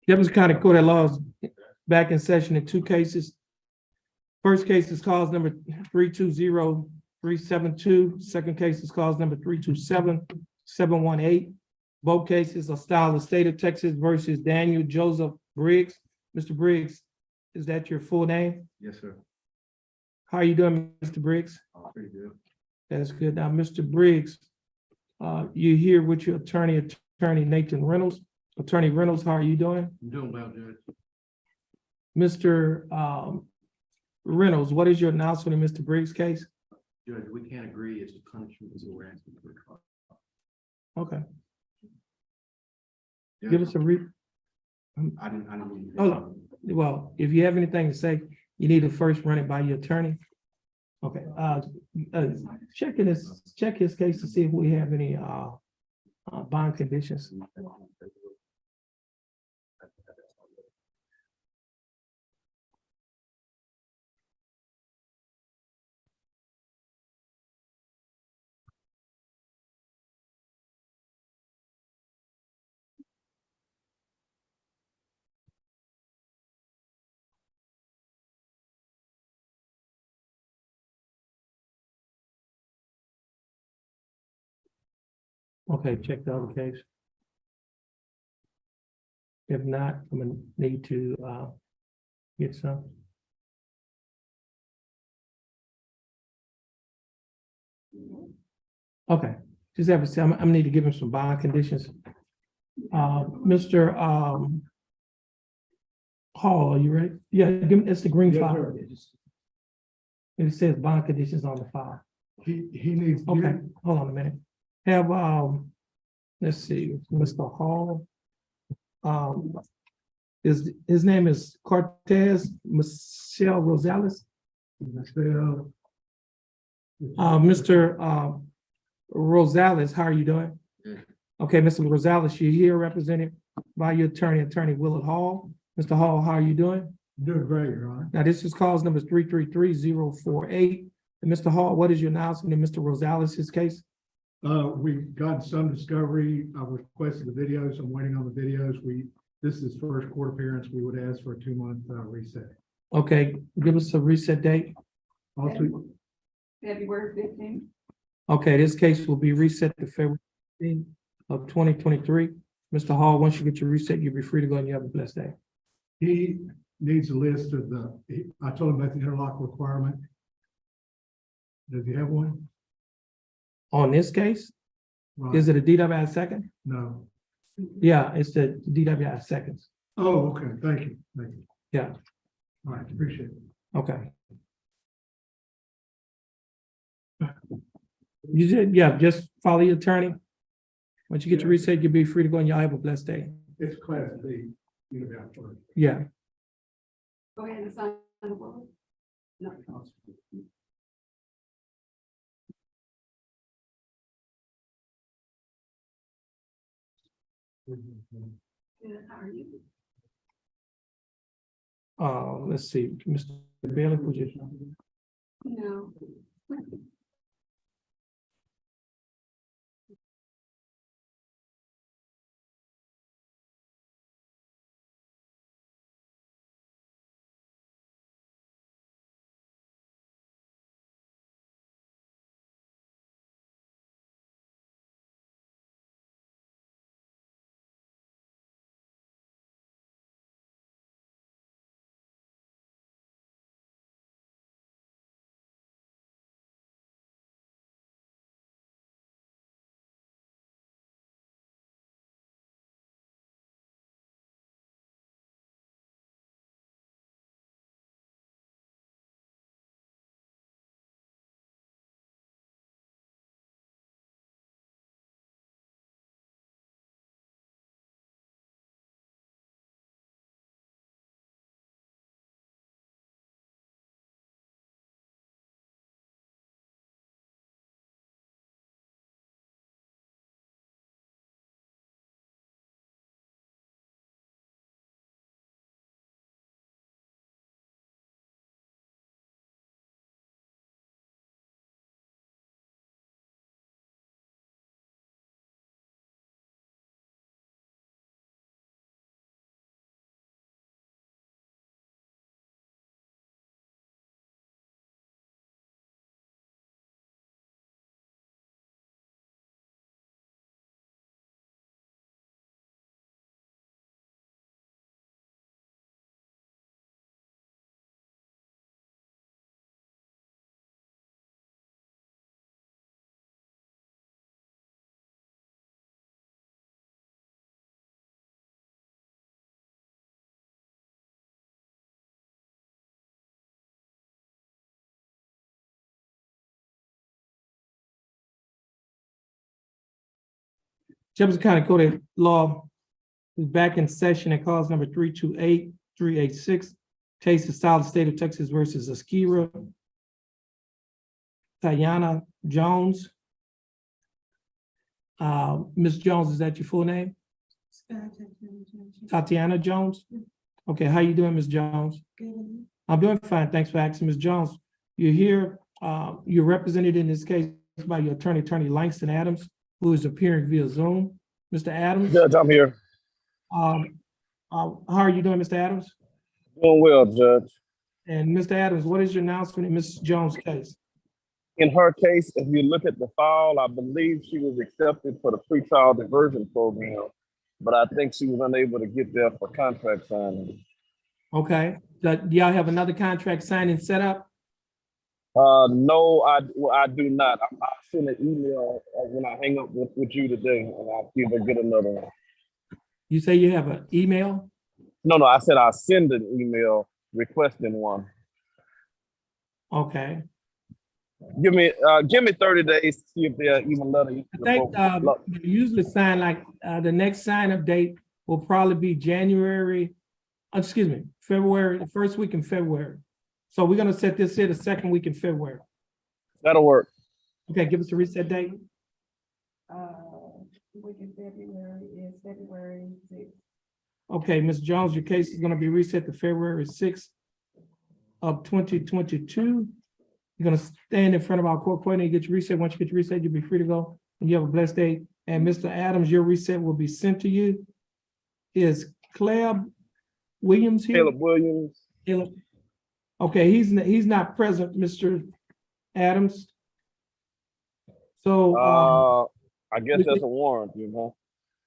Jefferson County Court at Law is back in session in two cases. First case is cause number 320372. Second case is cause number 327718. Both cases are styled the state of Texas versus Daniel Joseph Briggs. Mr. Briggs, is that your full name? Yes, sir. How are you doing, Mr. Briggs? Pretty good. That's good. Now, Mr. Briggs, you're here with your attorney Nathan Reynolds. Attorney Reynolds, how are you doing? I'm doing well, Judge. Mr. Reynolds, what is your announcement in Mr. Briggs' case? Judge, we can't agree as to punishment, so we're asking for a trial. Okay, Judge, give us a I didn't mean. hold on. Well, if you have anything to say, you need to first run it by your attorney. Okay, check his case to see if we have any bond conditions. Okay, check the other case. If not, I'm gonna need to get some. Okay, just have a, I'm gonna need to give him some bond conditions. Mr. Hall, are you ready? Yeah, give me, it's the green Yes, file. sir. It says bond conditions on the file. He needs. Okay, hold on a minute. Have, let's see, Mr. Hall. His name is Cortez Michelle Rosales. Mr. Rosales, how are you doing? Good. Okay, Mr. Rosales, you're here represented by your attorney Willard Hall. Mr. Hall, how are you doing? Doing great, Your Honor. Now, this is cause number 333048. And Mr. Hall, what is your announcement in Mr. Rosales' case? We've gotten some discovery. I requested the videos. I'm waiting on the videos. This is his first court appearance. We would ask for a 2-month reset. Okay, give us a reset date. Also, February 15th. Okay, this case will be reset to February 15th of 2023. Mr. Hall, once you get your reset, you'll be free to go and you have a blessed day. he needs a list of I told him about the interlock requirement. Does he have one? On this case, Right. is it a DWI second? No. Yeah, it's the DWI seconds. Oh, okay. Thank you. Thank you. Yeah, All right. Appreciate it. okay. You did, yeah, just follow your attorney. Once you get your reset, you'll be free to go and y'all have a blessed day. It's class B. You know, about first. Yeah. Go ahead and sign the warrant. No. Good, how are you? Let's see, Mr. Bailey, would you? No. Jefferson County Court of Law is back in session and calls number 328-386. Case is Solid State of Texas versus Askira Tayana Jones. Ms. Jones, is that your full name? Tatiana Jones? Okay, how you doing, Ms. Jones? I'm doing fine, thanks for asking, Ms. Jones. You're here, you're represented in this case by your attorney Langston Adams, who is appearing via Zoom. Mr. Adams, Judge, I'm here. how are you doing, Mr. Adams? Doing well, Judge. And Mr. Adams, what is your announcement in Ms. Jones' case? In her case, if you look at the file, I believe she was accepted for the pretrial diversion program, but I think she was unable to get there for contract signing. Okay, do y'all have another contract signing set up? No, I do not. I'll send an email when I hang up with you today, and I'll see if I get another one. You say you have an email? No, I said I'll send an email requesting one. Okay, Give me 30 days to see if they'll even let her. I think they usually sign like the next sign-up date will probably be February, the first week in February. So we're gonna set this here the second week in February. That'll work. Okay, give us a reset date. Week in February is February 6th. Okay, Ms. Jones, your case is gonna be reset to February 6th of 2022. You're gonna stand in front of our court coordinator, get your reset. Once you get your reset, you'll be free to go, and you have a blessed day. And Mr. Adams, your reset will be sent to you. Is Caleb Williams here? Caleb Williams. Caleb. Okay, he's not present, Mr. Adams. So, I guess that's a warrant, you know.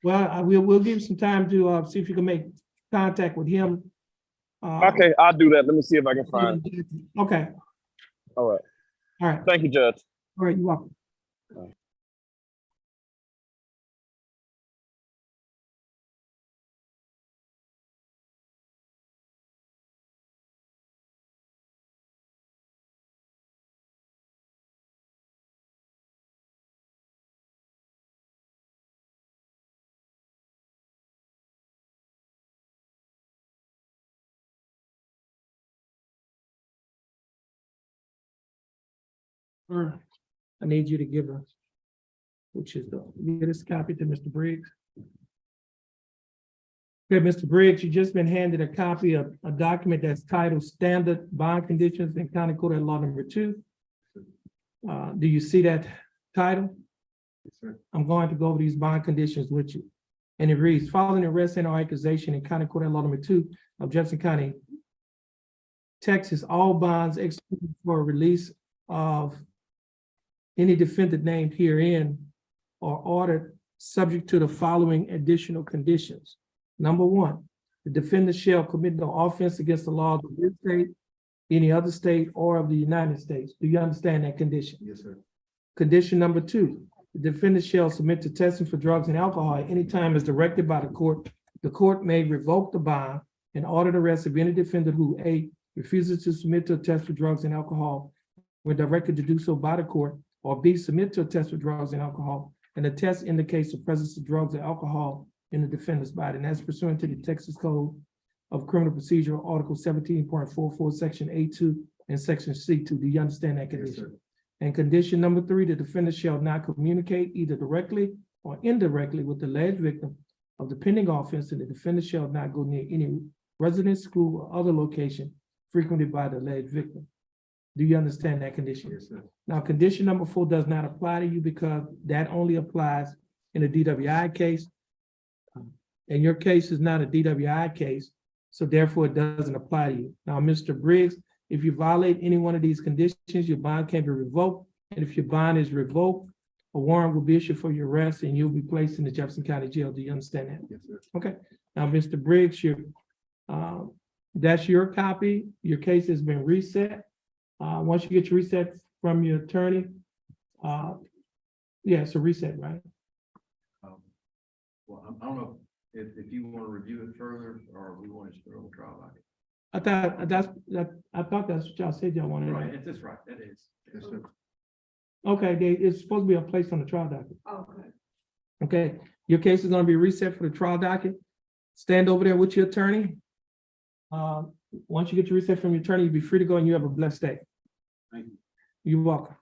well, we'll give you some time to see if you can make contact with him. Okay, I'll do that. Let me see if I can find it. Okay, All right. all right, Thank you, Judge. all right, you're welcome. All right. I need you to give us, which is get this copy to Mr. Briggs. Okay, Mr. Briggs, you just been handed a copy of a document that's titled Standard Bond Conditions in County Court of Law number 2. Do you see that title? Yes, sir. I'm going to go over these bond conditions with you. And it reads, following arrest and or accusation in County Court of Law number 2 of Jefferson County, Texas, all bonds executed for release of any defendant named herein are ordered subject to the following additional conditions. Number 1, the defendant shall commit no offense against the laws of this state, any other state, or of the United States. Do you understand that condition? Yes, sir. Condition number 2, the defendant shall submit to testing for drugs and alcohol at any time as directed by the court. The court may revoke the bond and order the arrest of any defendant who A, refuses to submit to a test for drugs and alcohol when directed to do so by the court, or B, submit to a test for drugs and alcohol, and the test indicates the presence of drugs or alcohol in the defendant's body. And that's pursuant to the Texas Code of Criminal Procedure, Article 17.44, Section A2 and Section C2. Do you understand that Yes, condition? sir. And condition number 3, the defendant shall not communicate either directly or indirectly with the alleged victim of the pending offense, and the defendant shall not go near any residence, school, or other location frequented by the alleged victim. Do you understand that condition? Yes, sir. Now, condition number 4 does not apply to you because that only applies in a DWI case. And your case is not a DWI case, so therefore it doesn't apply to you. Now, Mr. Briggs, if you violate any one of these conditions, your bond can be revoked. And if your bond is revoked, a warrant will be issued for your arrest and you'll be placed in the Jefferson County Jail. Do you understand that? Yes, sir. Okay. Now, Mr. Briggs, that's your copy. Your case has been reset. Once you get your reset from your attorney, yeah, it's a reset, right? Well, I don't know if you want to review it further or we want to just put it on the trial docket. I thought that's what y'all said y'all wanted. Right, that's right, that is. Yes, sir. Okay, it's supposed to be a place on the trial docket. Okay. Okay, your case is gonna be reset for the trial docket. Stand over there with your attorney. Once you get your reset from your attorney, you'll be free to go and you have a blessed day. Thank you. You're welcome.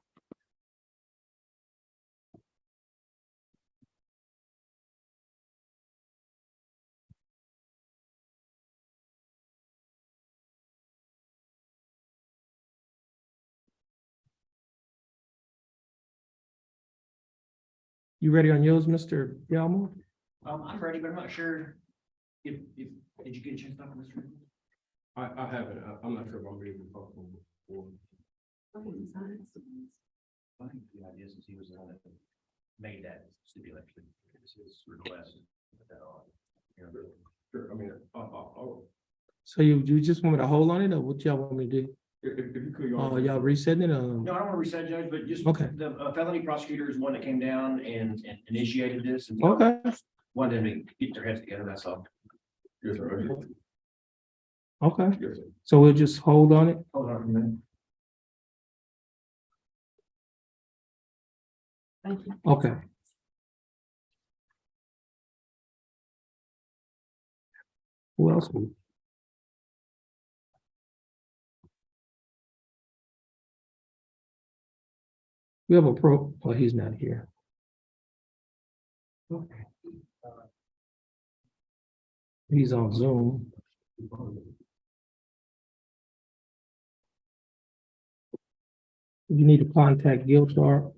You ready on yours, Mr. Galmore? I'm ready, but I'm not sure if, did you get a chance to talk to Mr. Holmes? I haven't, I'm not sure if I'm being comfortable before. I think the idea is he was the one that made that stipulation, it was his request. to put that on. You know, Sure, I mean, I'll, So you just want me to hold on it or what y'all want me to do? if you could. Oh, y'all resetting it? No, I don't want to reset, Judge, but just Okay. the felony prosecutor is one that came down and initiated this. And Okay, wanted them to get their heads together, that's all. Yes, sir. okay. Yes, sir. So we'll just hold on it. Hold on a minute. Thank you. Okay. Who else? We have a well, he's not here. Okay. He's on Zoom. You need to contact Gilstar